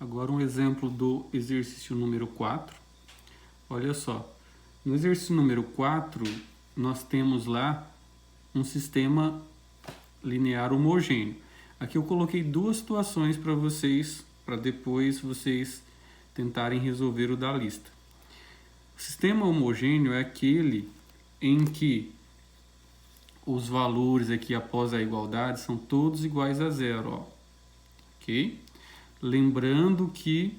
Agora um exemplo do exercício número 4. Olha só, no exercício número 4, nós temos lá um sistema linear homogêneo. Aqui eu coloquei duas situações para vocês, para depois vocês tentarem resolver o da lista. O sistema homogêneo é aquele em que os valores aqui após a igualdade são todos iguais a zero, ó. Ok? Lembrando que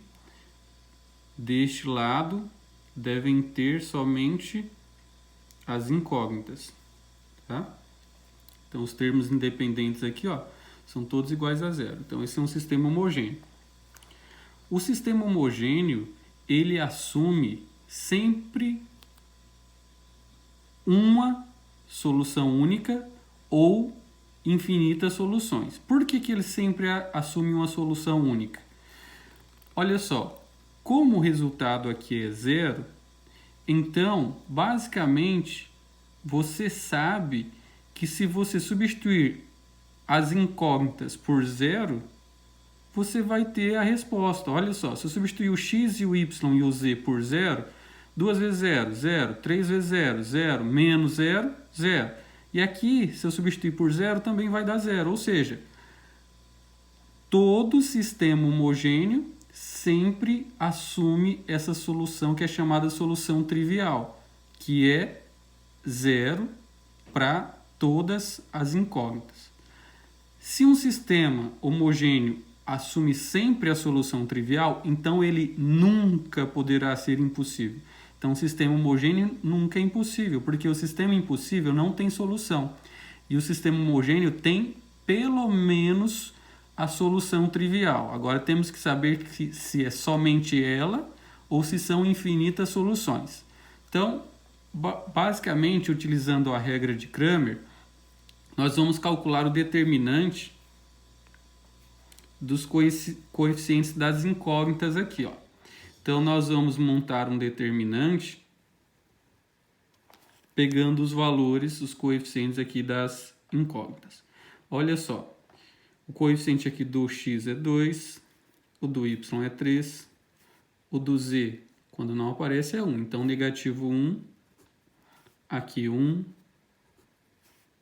deste lado devem ter somente as incógnitas, tá? Então os termos independentes aqui, ó, são todos iguais a zero. Então esse é um sistema homogêneo. O sistema homogêneo, ele assume sempre uma solução única ou infinitas soluções. Por que ele sempre assume uma solução única? Olha só, como o resultado aqui é zero, então, basicamente, você sabe que se você substituir as incógnitas por zero, você vai ter a resposta. Olha só, se eu substituir o x e o y e o z por zero, 2 vezes 0, 0, 3 vezes 0, 0, menos 0, 0. E aqui, se eu substituir por zero, também vai dar zero. Ou seja, todo sistema homogêneo sempre assume essa solução que é chamada solução trivial, que é zero para todas as incógnitas. Se um sistema homogêneo assume sempre a solução trivial, então ele nunca poderá ser impossível. Então, o sistema homogêneo nunca é impossível, porque o sistema impossível não tem solução. E o sistema homogêneo tem, pelo menos, a solução trivial. Agora, temos que saber se é somente ela ou se são infinitas soluções. Então, basicamente, utilizando a regra de Cramer, nós vamos calcular o determinante dos coeficientes das incógnitas aqui, ó. Então, nós vamos montar um determinante pegando os valores, os coeficientes aqui das incógnitas. Olha só, o coeficiente aqui do x é 2, o do y é 3, o do z, quando não aparece, é 1. Então, negativo 1, aqui 1,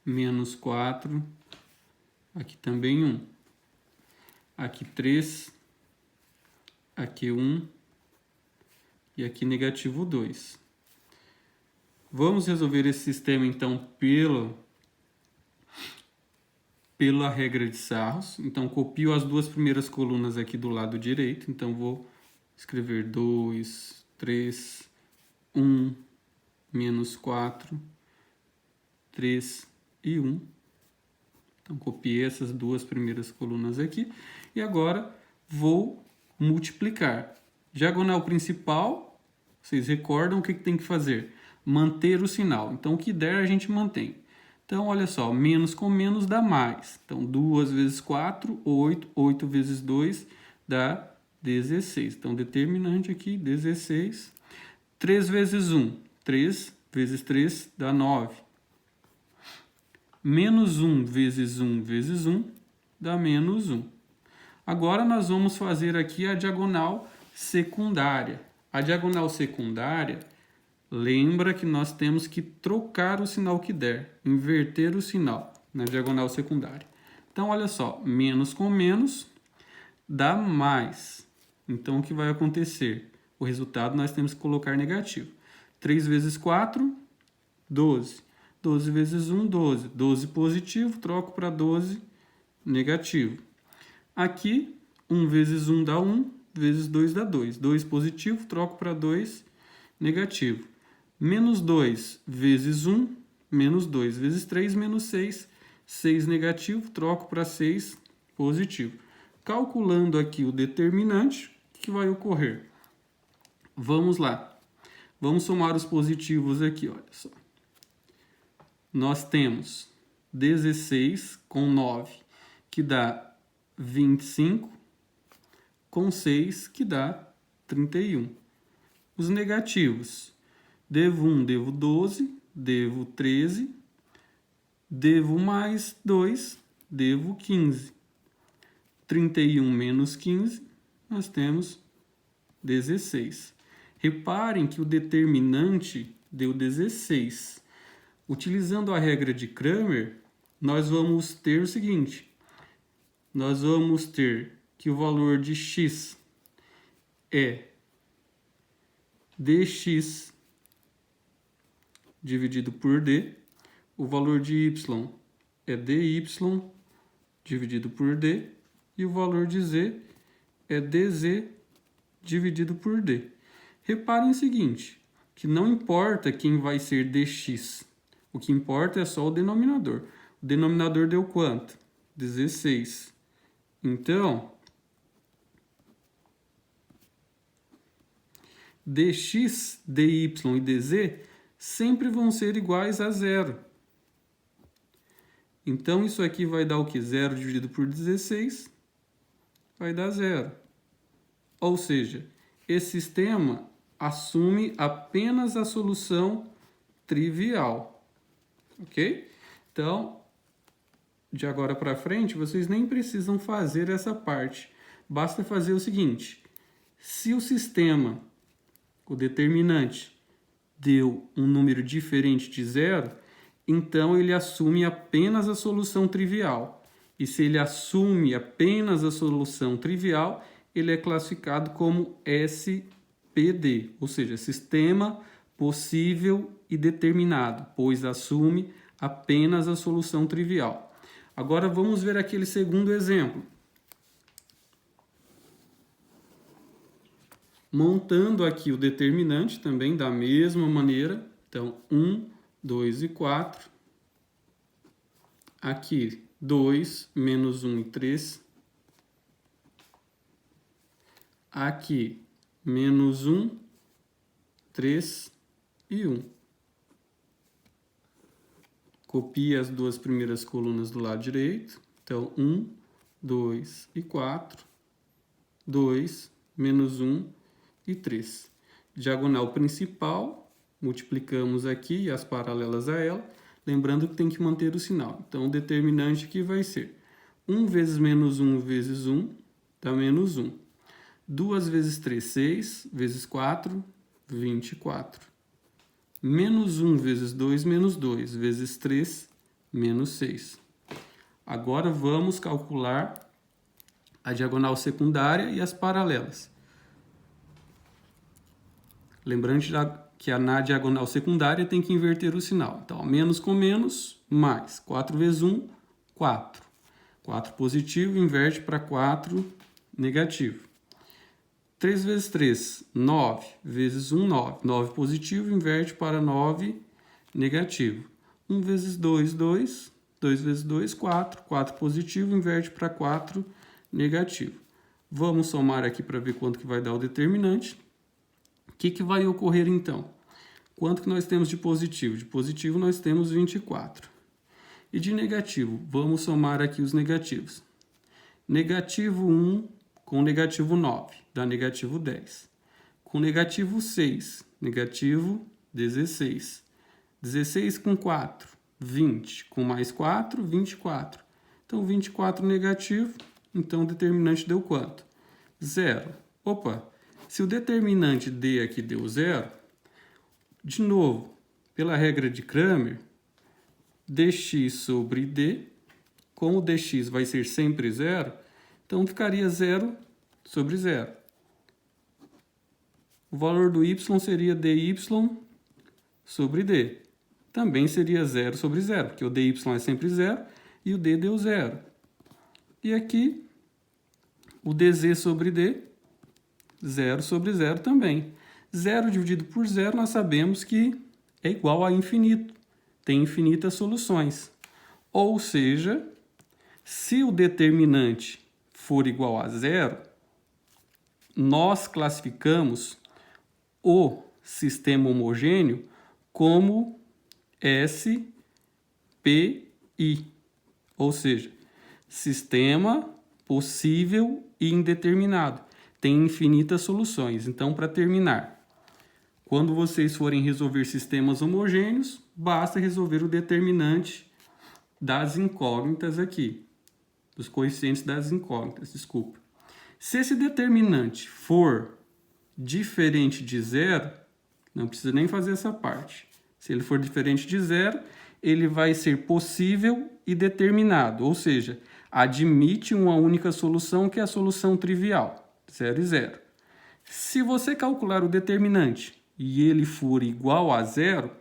menos 4, aqui também 1. Aqui 3, aqui 1 e aqui negativo 2. Vamos resolver esse sistema então pela regra de Sarros. Então copio as duas primeiras colunas aqui do lado direito. Então vou escrever 2, 3, 1, menos 4, 3 e 1. Então copiei essas duas primeiras colunas aqui. E agora vou multiplicar. Diagonal principal, vocês recordam o que tem que fazer? Manter o sinal. Então, o que der, a gente mantém. Então, olha só, menos com menos dá mais. Então, 2 vezes 4, 8. 8 vezes 2 dá 16. Então, determinante aqui, 16. 3 vezes 1. 3 vezes 3 dá 9. Menos 1 vezes 1 vezes 1 dá menos 1. Agora, nós vamos fazer aqui a diagonal secundária. A diagonal secundária, lembra que nós temos que trocar o sinal que der, inverter o sinal na diagonal secundária. Então, olha só, menos com menos dá mais. Então, o que vai acontecer? O resultado nós temos que colocar negativo. 3 vezes 4, 12. 12 vezes 1, 12. 12 positivo, troco para 12 negativo. Aqui, 1 vezes 1 dá 1, vezes 2 dá 2. 2 positivo, troco para 2 negativo. Menos 2 vezes 1, menos 2 vezes 3, menos 6. 6 negativo, troco para 6 positivo. Calculando aqui o determinante, o que vai ocorrer? Vamos lá. Vamos somar os positivos aqui, olha só. Nós temos 16 com 9, que dá 25, com 6, que dá 31. Os negativos, devo 1, devo 12, devo 13, devo mais 2, devo 15. 31 menos 15 nós temos 16. Reparem que o determinante deu 16. Utilizando a regra de Cramer, nós vamos ter o seguinte. Nós vamos ter que o valor de x é dx dividido por d. O valor de y é dy dividido por d. E o valor de z é dz dividido por d. Reparem o seguinte, que não importa quem vai ser dx. O que importa é só o denominador. O denominador deu quanto? 16. Então, dx, dy e dz sempre vão ser iguais a zero. Então, isso aqui vai dar o que? 0 dividido por 16 vai dar 0. Ou seja, esse sistema assume apenas a solução trivial. Ok? Então, de agora para frente, vocês nem precisam fazer essa parte. Basta fazer o seguinte. Se o sistema, o determinante, deu um número diferente de 0, então ele assume apenas a solução trivial. E se ele assume apenas a solução trivial, ele é classificado como SPD, ou seja, sistema possível e determinado, pois assume apenas a solução trivial. Agora vamos ver aquele segundo exemplo. Montando aqui o determinante também da mesma maneira. Então, 1, 2 e 4. Aqui, 2, menos 1 e 3. Aqui, menos 1, 3 e 1. Copie as duas primeiras colunas do lado direito. Então, 1, 2 e 4. 2, menos 1 e 3. Diagonal principal, multiplicamos aqui as paralelas a ela. Lembrando que tem que manter o sinal. Então, o determinante aqui vai ser 1 vezes menos 1 vezes 1 dá menos 1. 2 vezes 3, 6. Vezes 4, 24. Menos 1 vezes 2, menos 2. Vezes 3, menos 6. Agora, vamos calcular a diagonal secundária e as paralelas. Lembrando que na diagonal secundária tem que inverter o sinal. Então, menos com menos, mais. 4 vezes 1, 4. 4 positivo, inverte para 4 negativo. 3 vezes 3, 9. Vezes 1, 9. 9 positivo, inverte para 9 negativo. 1 vezes 2, 2. 2 vezes 2, 4. 4 positivo, inverte para 4 negativo. Vamos somar aqui para ver quanto que vai dar o determinante. O que vai ocorrer então? Quanto que nós temos de positivo? De positivo nós temos 24. E de negativo? Vamos somar aqui os negativos. Negativo 1 com negativo 9, dá negativo 10. Com negativo 6, negativo 16. 16 com 4, 20. Com mais 4, 24. Então, 24 negativo, então o determinante deu quanto? 0. Opa! Se o determinante D aqui deu 0, de novo, pela regra de Cramer, dx sobre d, como o dx vai ser sempre 0, então ficaria 0 sobre 0. O valor do y seria dy sobre d. Também seria 0 sobre 0, porque o dy é sempre 0 e o d deu 0. E aqui, o dz sobre d, 0 sobre 0 também. 0 dividido por 0, nós sabemos que é igual a infinito. Tem infinitas soluções. Ou seja, se o determinante for igual a 0, nós classificamos o sistema homogêneo como SPI. Ou seja, sistema possível e indeterminado. Tem infinitas soluções. Então, para terminar, quando vocês forem resolver sistemas homogêneos, basta resolver o determinante das incógnitas aqui, dos coeficientes das incógnitas, desculpa. Se esse determinante for diferente de zero, não precisa nem fazer essa parte. Se ele for diferente de zero, ele vai ser possível e determinado, ou seja, admite uma única solução, que é a solução trivial, 0 e 0. Se você calcular o determinante e ele for igual a zero,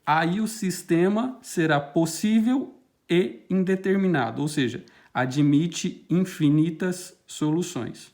aí o sistema será possível e indeterminado, ou seja, admite infinitas soluções.